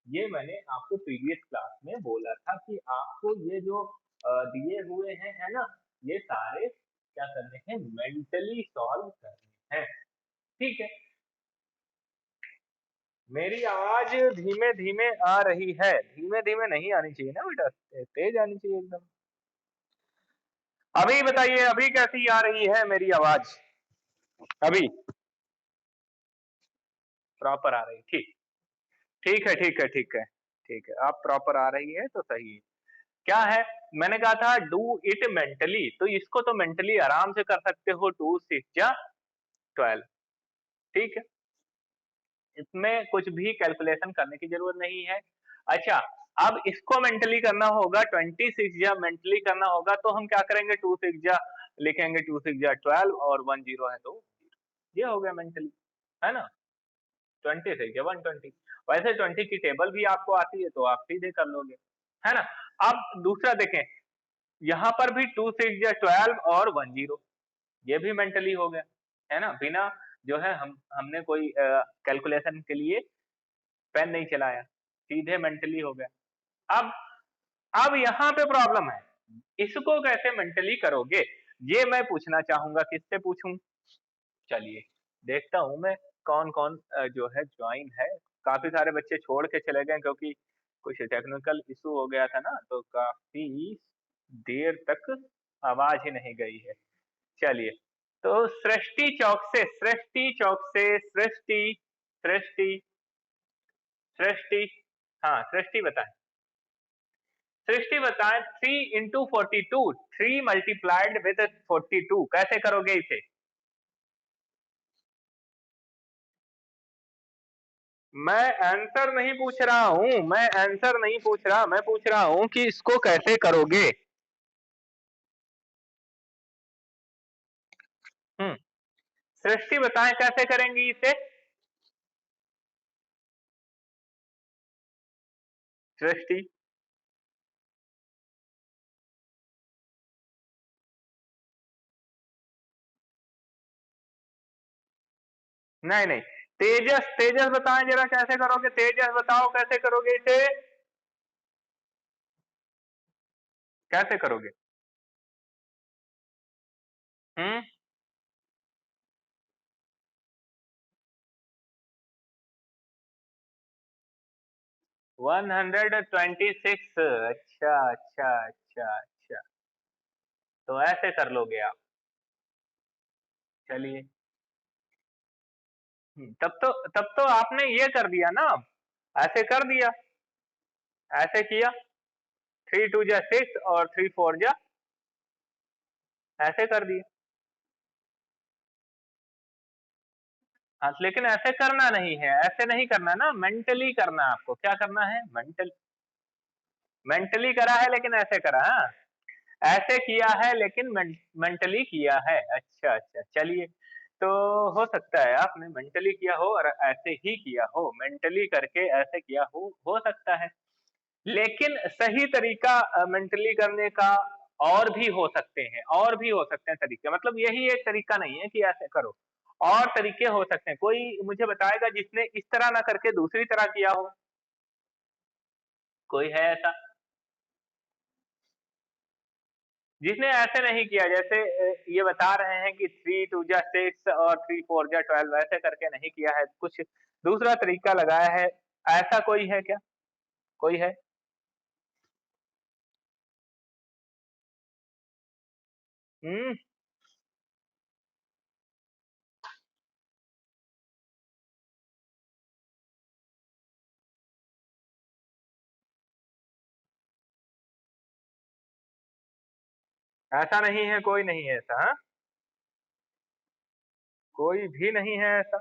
ये मैंने आपको प्रीवियस क्लास में बोला था कि आपको ये जो दिए हुए हैं, है ना, ये सारे क्या करने हैं, मेंटली सॉल्व करने हैं। ठीक है, मेरी आवाज धीमे धीमे आ रही है, धीमे धीमे नहीं आनी चाहिए ना बेटा, तेज आनी चाहिए एकदम। अभी बताइए, अभी कैसी आ रही है मेरी आवाज? अभी प्रॉपर आ रही? ठीक, ठीक है, ठीक है, ठीक है, ठीक है, आप प्रॉपर आ रही है तो सही है। क्या है, मैंने कहा था डू इट मेंटली, तो इसको तो मेंटली आराम से कर सकते हो, 2 6 जा 12। ठीक है, इसमें कुछ भी कैलकुलेशन करने की जरूरत नहीं है। अच्छा, अब इसको मेंटली करना होगा, 26 जा मेंटली करना होगा, तो हम क्या करेंगे, 2 6 जा लिखेंगे, 2 6 जा 12 और 1 0 है तो ये हो गया मेंटली, है ना। 26 1 20, वैसे 20 की टेबल भी आपको आती है तो आप सीधे कर लोगे, है ना। अब दूसरा देखें, यहाँ पर भी 2 6 जा 12 और 1 0, ये भी मेंटली हो गया, है ना, बिना जो है हमने कोई कैलकुलेशन के लिए पेन नहीं चलाया, सीधे मेंटली हो गया। अब यहाँ पे प्रॉब्लम है, इसको कैसे मेंटली करोगे, ये मैं पूछना चाहूंगा। किससे पूछूं? चलिए देखता हूं मैं कौन कौन जो है ज्वाइन है। काफी सारे बच्चे छोड़ के चले गए क्योंकि कुछ टेक्निकल इशू हो गया था ना, तो काफी देर तक आवाज ही नहीं गई है। चलिए, तो सृष्टि चौक से, सृष्टि चौक से, सृष्टि, सृष्टि, सृष्टि, हाँ सृष्टि बताएं, सृष्टि बताएं 3 into 42, 3 मल्टीप्लाइड विद 42 कैसे करोगे इसे? मैं आंसर नहीं पूछ रहा हूं, मैं आंसर नहीं पूछ रहा, मैं पूछ रहा हूं कि इसको कैसे करोगे। सृष्टि बताएं कैसे करेंगी इसे? सृष्टि, नहीं नहीं, तेजस, तेजस बताएं जरा कैसे करोगे, तेजस बताओ कैसे करोगे इसे, कैसे करोगे? हम्म 126, अच्छा अच्छा अच्छा अच्छा, तो ऐसे कर लोगे आप। चलिए, तब तो आपने ये कर दिया ना, ऐसे कर दिया, ऐसे किया, 3 2 जा 6 और 3 4 जा, ऐसे कर दिया। हाँ, लेकिन ऐसे करना नहीं है, ऐसे नहीं करना ना, मेंटली करना है आपको। क्या करना है? मेंटली करा है लेकिन ऐसे करा, हाँ ऐसे किया है लेकिन मेंटली किया है। अच्छा अच्छा, चलिए, तो हो सकता है आपने मेंटली किया हो और ऐसे ही किया हो, मेंटली करके ऐसे किया हो सकता है। लेकिन सही तरीका मेंटली करने का और भी हो सकते हैं, और भी हो सकते हैं तरीके, मतलब यही एक तरीका नहीं है कि ऐसे करो, और तरीके हो सकते हैं। कोई मुझे बताएगा जिसने इस तरह ना करके दूसरी तरह किया हो? कोई है ऐसा जिसने ऐसे नहीं किया, जैसे ये बता रहे हैं कि 3 2 जा 6 और 3 4 जा 12 ऐसे करके नहीं किया है, कुछ दूसरा तरीका लगाया है, ऐसा कोई है क्या? कोई है? हम्म ऐसा नहीं है, कोई नहीं है ऐसा, हाँ कोई भी नहीं है ऐसा।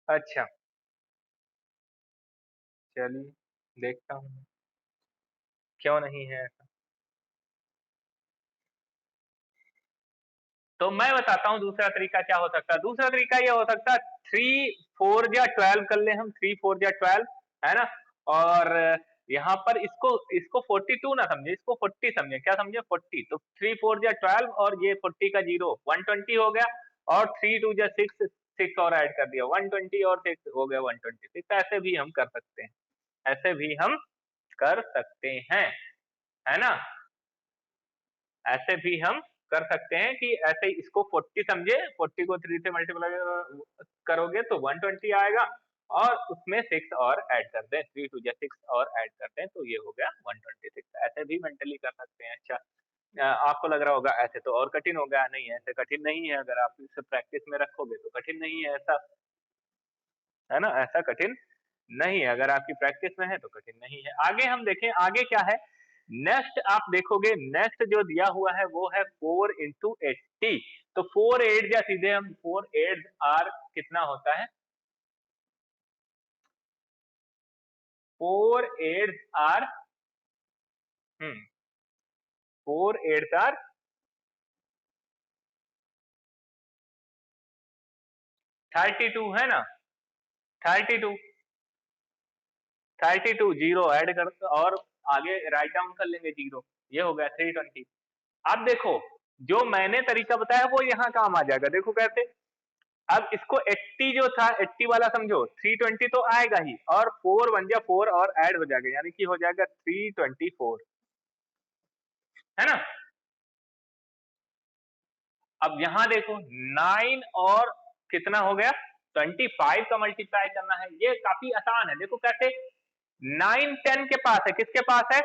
अच्छा, चलिए देखता हूँ, क्यों नहीं है ऐसा। तो मैं बताता हूँ दूसरा तरीका क्या हो सकता है। दूसरा तरीका ये हो सकता है 3 4 जा 12 कर ले हम, 3 4 जा 12, है ना, और यहाँ पर इसको 42 ना समझे, इसको 40 समझे। क्या समझे? 40। तो 3 4 जा 12 और ये 40 का 0 120 हो गया, और 3 2 जा 6 6 और ऐड कर दिया 120 और 6 हो गया 126। ऐसे भी हम कर सकते हैं, ऐसे भी हम कर सकते हैं, है ना? ऐसे भी हम कर सकते हैं कि ऐसे इसको 40 समझे, 40 को 3 से मल्टीप्लाई करोगे तो 120 आएगा, और उसमें 6 और ऐड कर दें, 3 2 जा 6 और ऐड कर दें तो ये हो गया 126। ऐसे भी मेंटली कर सकते हैं। अच्छा, आपको लग रहा होगा ऐसे तो और कठिन हो गया। नहीं, ऐसे कठिन नहीं है, अगर आप इसे प्रैक्टिस में रखोगे तो कठिन नहीं है ऐसा, है ना? ऐसा कठिन नहीं है, अगर आपकी प्रैक्टिस में है तो कठिन नहीं है। आगे हम देखें, आगे क्या है? नेक्स्ट आप देखोगे, नेक्स्ट जो दिया हुआ है वो है 4 इंटू 80। तो 4 8 या सीधे हम 4 8 आर कितना होता है? 4 8 आर 4 8 आर 32 है ना? 32 32 जीरो ऐड कर और आगे राइट डाउन कर लेंगे जीरो, ये हो गया 320। अब देखो, जो मैंने तरीका बताया वो यहाँ काम आ जाएगा। देखो कैसे, अब इसको 80 जो था 80 वाला समझो, 320 तो आएगा ही, और 4 बन जा 4 और ऐड हो जाएगा, यानी कि हो जाएगा 324, है ना? अब यहाँ देखो 9 और कितना हो गया 25 का मल्टीप्लाई करना है, ये काफी आसान है। देखो कैसे, 9 10 के पास है, किसके पास है?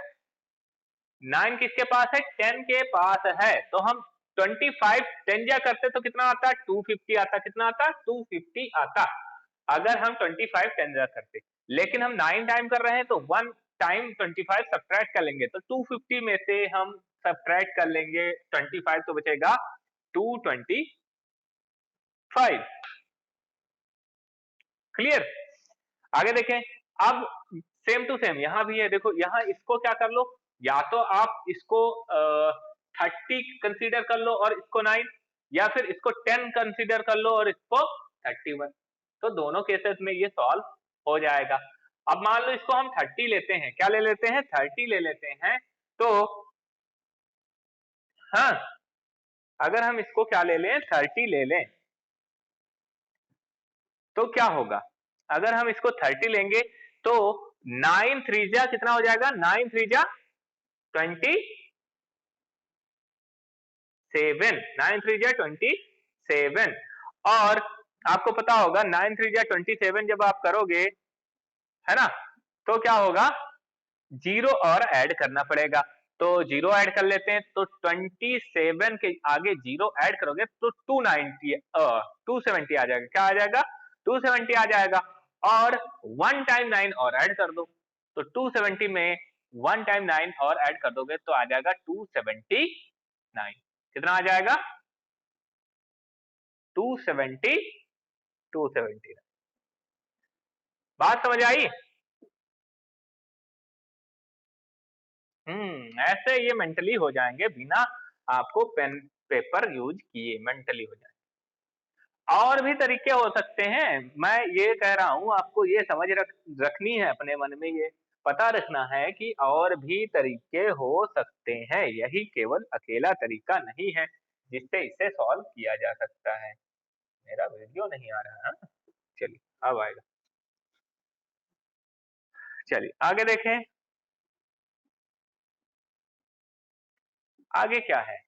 9 किसके पास है? 10 के पास है। तो हम 25 10 जा करते तो कितना आता? 250 आता। कितना आता? 250 आता, अगर हम 25 10 जा करते। लेकिन हम 9 टाइम कर रहे हैं तो 1 टाइम 25 सब्ट्रैक्ट कर लेंगे, तो 250 में से हम सब्ट्रैक्ट कर लेंगे 25 तो बचेगा 225। क्लियर? आगे देखें, अब सेम टू सेम यहाँ भी है। देखो यहाँ इसको क्या कर लो, या तो आप इसको 30 कंसीडर कर लो और इसको 9, या फिर इसको 10 कंसीडर कर लो और इसको 31। तो दोनों केसेस में ये सॉल्व हो जाएगा। अब मान लो इसको हम 30 लेते हैं, क्या ले लेते हैं? 30 ले लेते हैं। तो हाँ, अगर हम इसको क्या ले लें? 30 ले लें, तो क्या होगा? अगर हम इसको 30 लेंगे तो 9 3 जा कितना हो जाएगा? 9 3 जा 27, 9 3 जा 27। और आपको पता होगा 9 3 जा 27 जब आप करोगे, है ना, तो क्या होगा? जीरो और ऐड करना पड़ेगा। तो जीरो ऐड कर लेते हैं, तो 27 के आगे जीरो ऐड करोगे तो 270 आ जाएगा। क्या आ जाएगा? 270 आ जाएगा। और 1 टाइम 9 और ऐड कर दो, तो 270 में 1 टाइम 9 और ऐड कर दोगे तो आ जाएगा 279। कितना आ जाएगा? 270 279। बात समझ आई? ऐसे ये मेंटली हो जाएंगे, बिना आपको पेन पेपर यूज किए मेंटली हो जाएंगे। और भी तरीके हो सकते हैं, मैं ये कह रहा हूँ आपको ये समझ रखनी है अपने मन में, ये पता रखना है कि और भी तरीके हो सकते हैं, यही केवल अकेला तरीका नहीं है जिससे इसे सॉल्व किया जा सकता है। मेरा वीडियो नहीं आ रहा है, चलिए अब आएगा। चलिए आगे देखें, आगे क्या है,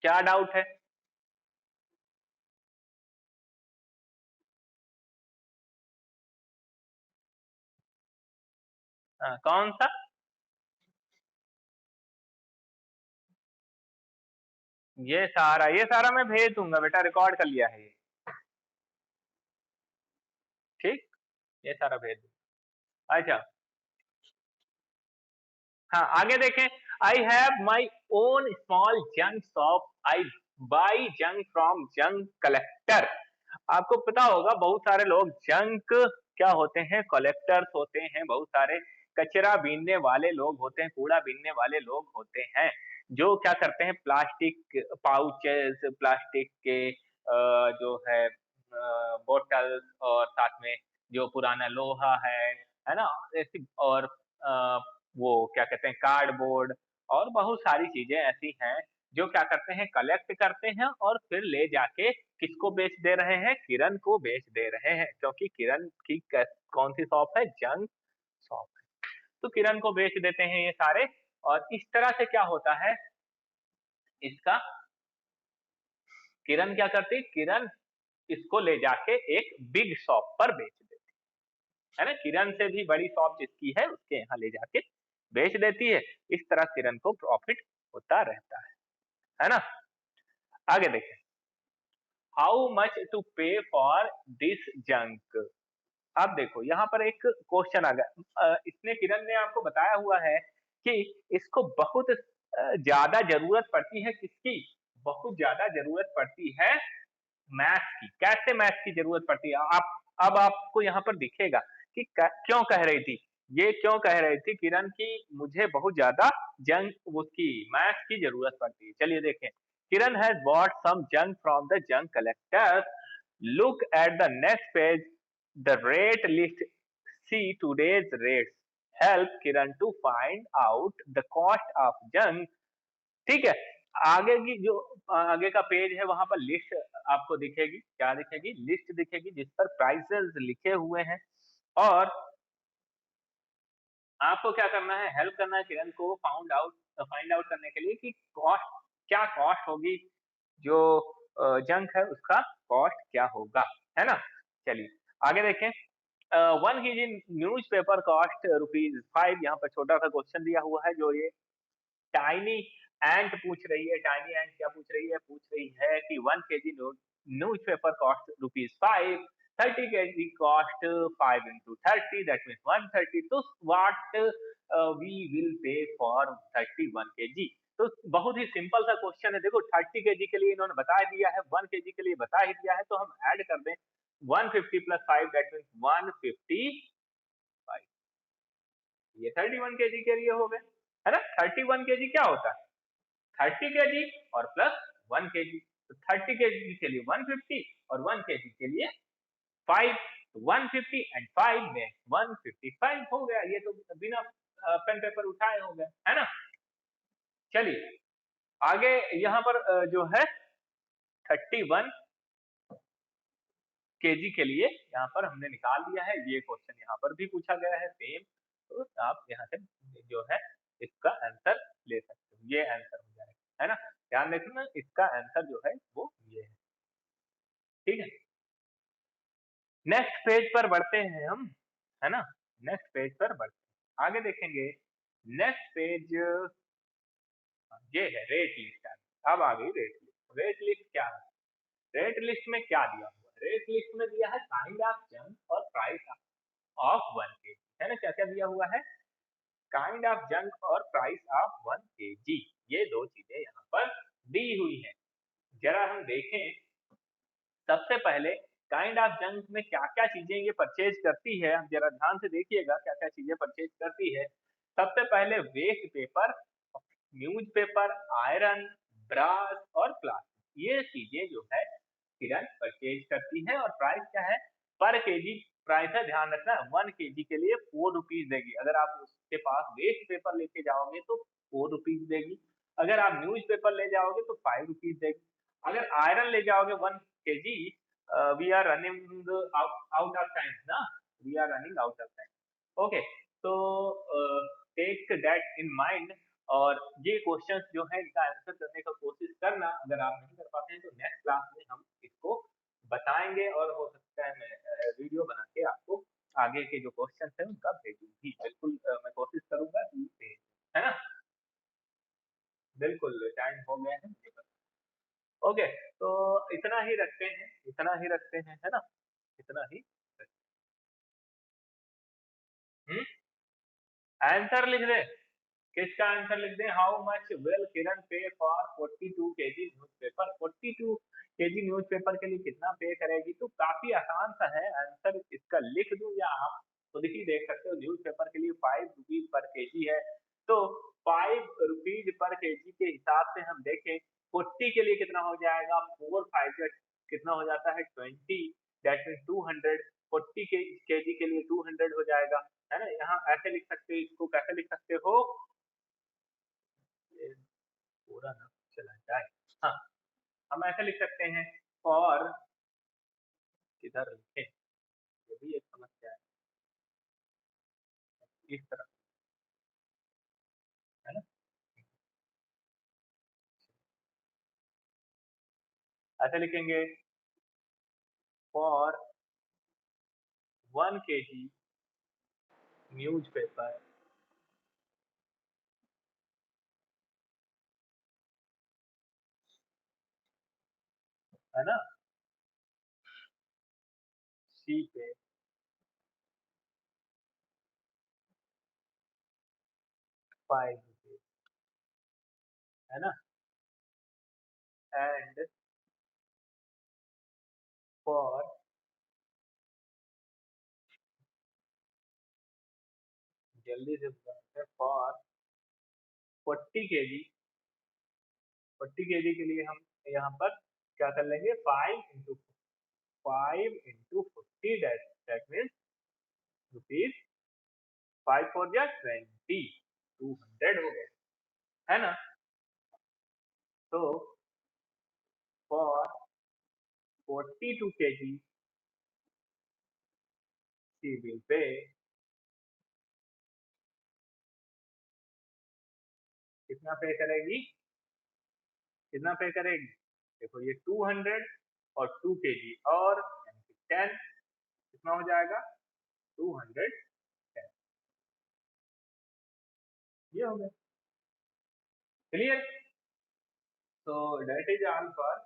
क्या डाउट है? कौन सा? ये सारा मैं भेज दूंगा बेटा, रिकॉर्ड कर लिया है ये, ठीक, ये सारा भेज दूंगा। अच्छा, हाँ आगे देखें, I have my own small junk shop, I by junk from junk collector. आपको पता होगा बहुत सारे लोग जंक क्या होते हैं? कलेक्टर्स होते हैं। बहुत सारे कचरा बीनने वाले लोग होते हैं, कूड़ा बीनने वाले लोग होते हैं, जो क्या करते हैं, प्लास्टिक पाउचेस, प्लास्टिक के जो है बोतल, और साथ में जो पुराना लोहा है, है ना? ऐसी और वो क्या कहते हैं कार्डबोर्ड और बहुत सारी चीज़ें ऐसी हैं जो क्या करते हैं कलेक्ट करते हैं और फिर ले जाके किसको बेच दे रहे हैं? किरण को बेच दे रहे हैं क्योंकि किरण की कौन-सी शॉप है? जंक शॉप है। तो किरण को बेच देते हैं ये सारे और इस तरह से क्या होता है इसका किरण क्या करती है? किरण इसको ले जाके एक बिग शॉप पर बेच देती है ना? किरण से भी बड़ी शॉप जिसकी है उसके यहाँ ले जाके बेच देती है। इस तरह किरण को प्रॉफिट होता रहता है ना? आगे देखें, हाउ मच टू पे फॉर दिस जंक? अब देखो यहाँ पर एक क्वेश्चन आ गया इसने किरण ने आपको बताया हुआ है कि इसको बहुत ज्यादा जरूरत पड़ती है किसकी? बहुत ज्यादा जरूरत पड़ती है मैथ्स की। कैसे मैथ्स की जरूरत पड़ती है? आप अब आपको यहाँ पर दिखेगा कि क्यों कह रही थी ये क्यों कह रही थी किरण की मुझे बहुत ज्यादा जंक उसकी मैथ्स की जरूरत पड़ती है। चलिए देखें, Kiran has bought some junk from the junk collector. Look at the next page, the rate list, see today's rates, help Kiran to find out the cost of junk. ठीक है, आगे की जो आगे का पेज है वहां पर लिस्ट आपको दिखेगी। क्या दिखेगी? लिस्ट दिखेगी जिस पर प्राइसेस लिखे हुए हैं और आपको क्या करना है? हेल्प करना है किरण को फाइंड आउट करने के लिए कि कॉस्ट क्या कॉस्ट होगी जो जंक है उसका कॉस्ट क्या होगा, है ना? चलिए आगे देखें। 1 kg न्यूज पेपर कॉस्ट ₹5। यहाँ पर छोटा सा क्वेश्चन दिया हुआ है जो ये टाइनी एंट पूछ रही है। टाइनी एंट क्या पूछ रही है? पूछ रही है कि 1 kg newspaper cost ₹5, 30 kg cost 5 into 30 that means 130। तो what we will pay for 31 kg? तो बहुत ही सिंपल सा क्वेश्चन है। देखो 30 kg के लिए इन्होंने बता दिया है, 1 kg के लिए बता ही दिया है, तो हम ऐड कर दें 150 plus 5 that means 155। ये 31 kg के लिए हो गए, है ना? 31 kg क्या होता है? 30 kg और प्लस 1 kg। तो 30 kg के लिए 150 और 1 kg के लिए 5। 150 एंड 5 में 155 हो गया। ये तो बिना पेन पेपर उठाए हो गया, है ना? चलिए आगे यहाँ पर जो है 31 kg के लिए यहाँ पर हमने निकाल दिया है। ये क्वेश्चन यहाँ पर भी पूछा गया है सेम। तो आप यहाँ से जो है इसका आंसर ले सकते हो। ये आंसर हो जाएगा, है ना? ध्यान रखना इसका आंसर जो है वो ये है। ठीक है, नेक्स्ट पेज पर बढ़ते हैं हम, है ना? नेक्स्ट पेज पर बढ़ते हैं, आगे देखेंगे। नेक्स्ट पेज ये है रेट लिस्ट। अब आ गई रेट लिस्ट। रेट लिस्ट क्या है? रेट लिस्ट में क्या दिया हुआ है? रेट लिस्ट में दिया है काइंड ऑफ जंक और प्राइस ऑफ 1 kg, है ना? क्या क्या दिया हुआ है? काइंड ऑफ जंक और प्राइस ऑफ 1 kg। ये दो चीजें यहाँ पर दी हुई है। जरा हम देखें सबसे पहले काइंड ऑफ जंक में क्या-क्या चीजें ये परचेज करती है, आप जरा ध्यान से देखिएगा क्या-क्या चीजें परचेज करती है। सबसे पहले waste paper, newspaper, iron, brass और प्लास्टिक। ये चीजें जो है किरण परचेज करती है और प्राइस क्या है? पर केजी प्राइस है, ध्यान रखना 1 kg के लिए 4 रुपीज देगी। अगर आप उसके पास वेस्ट पेपर लेके जाओगे तो 4 रुपीज देगी। अगर आप न्यूज़पेपर ले जाओगे तो 5 रुपीज देगी। अगर आयरन ले जाओगे 1 kg, we are running out of time ना, we are running out of time. Okay, तो टेक दैट इन माइंड और ये क्वेश्चंस जो है इनका आंसर करने का कोशिश करना। अगर आप नहीं कर पाते हैं तो नेक्स्ट क्लास में हम इसको बताएंगे और हो सकता है मैं वीडियो बना के आपको आगे के जो क्वेश्चन है उनका भेजूं भी। बिल्कुल मैं कोशिश करूंगा कि भेज, है ना? बिल्कुल टाइम हो गया है मुझे पता। ओके, तो इतना ही रखते हैं, इतना ही रखते हैं, है ना? इतना ही हम्म आंसर लिख दे। किसका आंसर लिख दें? हाउ मच विल किरण पे for 42 kg newspaper? 42 kg newspaper के लिए कितना पे करेगी? तो काफी आसान सा है आंसर। इसका लिख दूं या आप खुद ही देख सकते हो? न्यूज़पेपर के लिए 5 रुपीज पर केजी है, तो 5 रुपीज पर केजी के हिसाब से हम देखें 40 के लिए कितना हो जाएगा? 4 5 का कितना हो जाता है? 20, दैट मीन 200। 40 केजी के लिए 200 हो जाएगा, है ना? हाँ, हम ऐसे लिख सकते हैं फॉर, किधर लिखें, ये भी एक समस्या है, इस तरह, है ना। ऐसे लिखेंगे फॉर 1 kg न्यूज पेपर, है ना, सी पे 5 रुपीज, है ना। एंड फॉर, जल्दी से बताते हैं, फॉर 40 kg, 40 kg के लिए हम यहाँ पर क्या कर लेंगे, 5 into that means रुपीज 5 4 जा 20, 200 हो गए, है ना। तो for 42 kg she will pay, कितना पे करेगी, कितना पे करेगी, देखो ये 200 और 2 kg और 10, कितना हो जाएगा, 210, ये हो गया, क्लियर। तो that is all for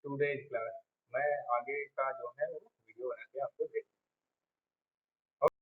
today's class. मैं आगे का जो है वो वीडियो बना के आपको भेज